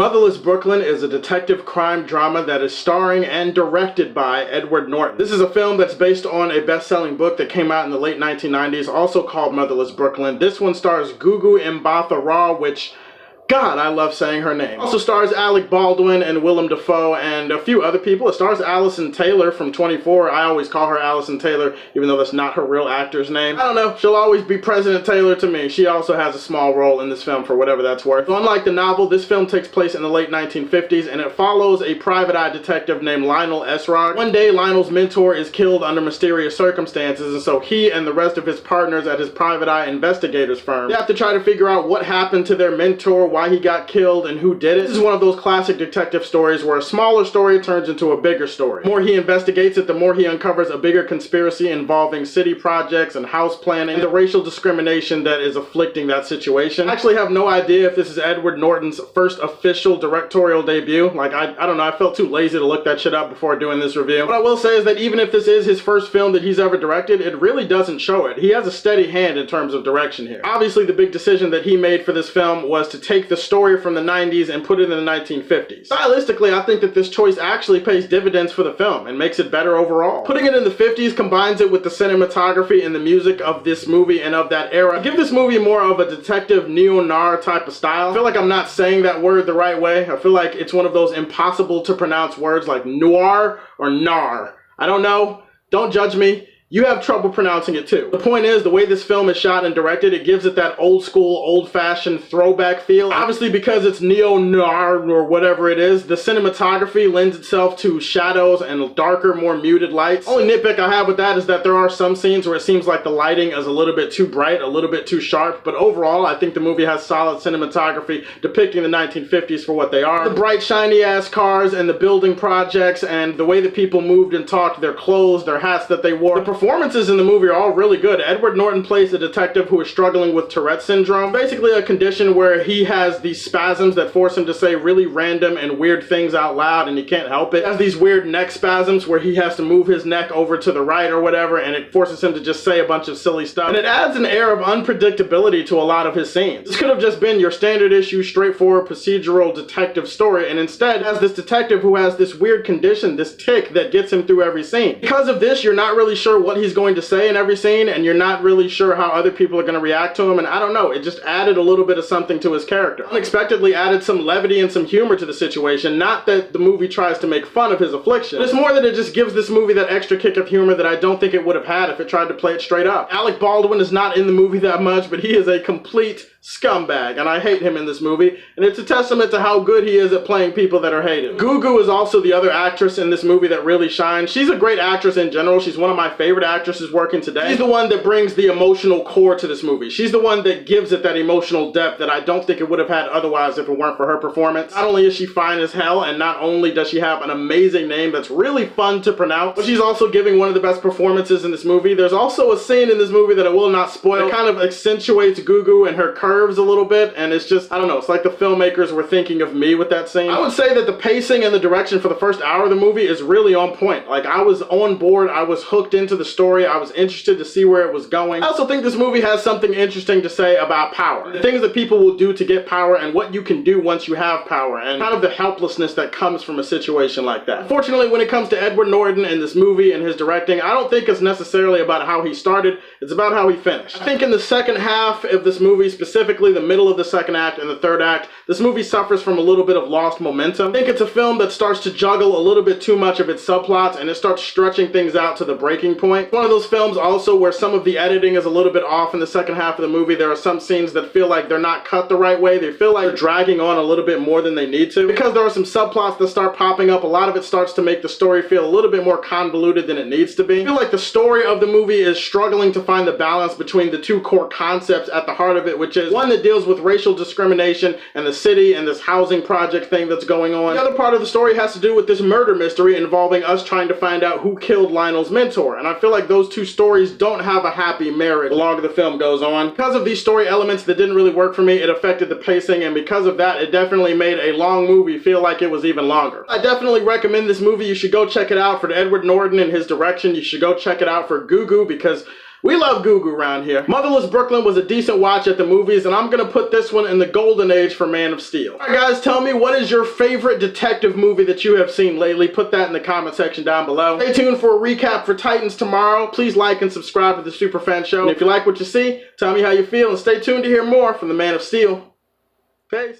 Motherless Brooklyn is a detective crime drama that is starring and directed by Edward Norton. This is a film that's based on a best-selling book that came out in the late 1990s, also called Motherless Brooklyn. This one stars Gugu Mbatha Raw, which, God, I love saying her name. Also stars Alec Baldwin and Willem Dafoe and a few other people. It stars Allison Taylor from 24. I always call her Allison Taylor, even though that's not her real actor's name. I don't know, she'll always be President Taylor to me. She also has a small role in this film for whatever that's worth. So unlike the novel, this film takes place in the late 1950s and it follows a private eye detective named Lionel Esrog. One day, Lionel's mentor is killed under mysterious circumstances, and so he and the rest of his partners at his private eye investigators firm, they have to try to figure out what happened to their mentor, why he got killed, and who did it. This is one of those classic detective stories where a smaller story turns into a bigger story. The more he investigates it, the more he uncovers a bigger conspiracy involving city projects and house planning and the racial discrimination that is afflicting that situation. I actually have no idea if this is Edward Norton's first official directorial debut. Like, I don't know, I felt too lazy to look that shit up before doing this review. What I will say is that even if this is his first film that he's ever directed, it really doesn't show it. He has a steady hand in terms of direction here. Obviously, the big decision that he made for this film was to take the story from the 90s and put it in the 1950s. Stylistically, I think that this choice actually pays dividends for the film and makes it better overall. Putting it in the 50s combines it with the cinematography and the music of this movie and of that era. Give this movie more of a detective neo-noir type of style. I feel like I'm not saying that word the right way. I feel like it's one of those impossible to pronounce words like noir or nar. I don't know. Don't judge me. You have trouble pronouncing it too. The point is, the way this film is shot and directed, it gives it that old school, old-fashioned throwback feel. Obviously, because it's neo-noir or whatever it is, the cinematography lends itself to shadows and darker, more muted lights. Only nitpick I have with that is that there are some scenes where it seems like the lighting is a little bit too bright, a little bit too sharp, but overall, I think the movie has solid cinematography depicting the 1950s for what they are. The bright, shiny-ass cars and the building projects and the way that people moved and talked, their clothes, their hats that they wore. The performances in the movie are all really good. Edward Norton plays a detective who is struggling with Tourette syndrome, basically a condition where he has these spasms that force him to say really random and weird things out loud and he can't help it. He has these weird neck spasms where he has to move his neck over to the right or whatever, and it forces him to just say a bunch of silly stuff. And it adds an air of unpredictability to a lot of his scenes. This could have just been your standard issue, straightforward procedural detective story, and instead has this detective who has this weird condition, this tic that gets him through every scene. Because of this, you're not really sure what he's going to say in every scene, and you're not really sure how other people are going to react to him, and I don't know, it just added a little bit of something to his character. Unexpectedly added some levity and some humor to the situation. Not that the movie tries to make fun of his affliction, it's more that it just gives this movie that extra kick of humor that I don't think it would have had if it tried to play it straight up. Alec Baldwin is not in the movie that much, but he is a complete scumbag, and I hate him in this movie, and it's a testament to how good he is at playing people that are hated. Gugu is also the other actress in this movie that really shines. She's a great actress in general. She's one of my favorite actresses working today. She's the one that brings the emotional core to this movie. She's the one that gives it that emotional depth that I don't think it would have had otherwise if it weren't for her performance. Not only is she fine as hell, and not only does she have an amazing name that's really fun to pronounce, but she's also giving one of the best performances in this movie. There's also a scene in this movie that I will not spoil. It kind of accentuates Gugu and her curves a little bit, and it's just, I don't know, it's like the filmmakers were thinking of me with that scene. I would say that the pacing and the direction for the first hour of the movie is really on point. Like, I was on board, I was hooked into the story, I was interested to see where it was going. I also think this movie has something interesting to say about power. The things that people will do to get power and what you can do once you have power, and kind of the helplessness that comes from a situation like that. Unfortunately, when it comes to Edward Norton and this movie and his directing, I don't think it's necessarily about how he started, it's about how he finished. I think in the second half of this movie, specifically the middle of the second act and the third act, this movie suffers from a little bit of lost momentum. I think it's a film that starts to juggle a little bit too much of its subplots, and it starts stretching things out to the breaking point. One of those films also where some of the editing is a little bit off in the second half of the movie. There are some scenes that feel like they're not cut the right way. They feel like they're dragging on a little bit more than they need to. Because there are some subplots that start popping up, a lot of it starts to make the story feel a little bit more convoluted than it needs to be. I feel like the story of the movie is struggling to find the balance between the two core concepts at the heart of it, which is one that deals with racial discrimination and the city and this housing project thing that's going on. The other part of the story has to do with this murder mystery involving us trying to find out who killed Lionel's mentor, and I feel like those two stories don't have a happy marriage the longer the film goes on. Because of these story elements that didn't really work for me, it affected the pacing, and because of that, it definitely made a long movie feel like it was even longer. I definitely recommend this movie. You should go check it out for Edward Norton and his direction. You should go check it out for Gugu, because We love Goo Goo around here. Motherless Brooklyn was a decent watch at the movies, and I'm gonna put this one in the golden age for Man of Steel. Alright guys, tell me, what is your favorite detective movie that you have seen lately? Put that in the comment section down below. Stay tuned for a recap for Titans tomorrow. Please like and subscribe to the Superfan Show. And if you like what you see, tell me how you feel, and stay tuned to hear more from the Man of Steel. Peace.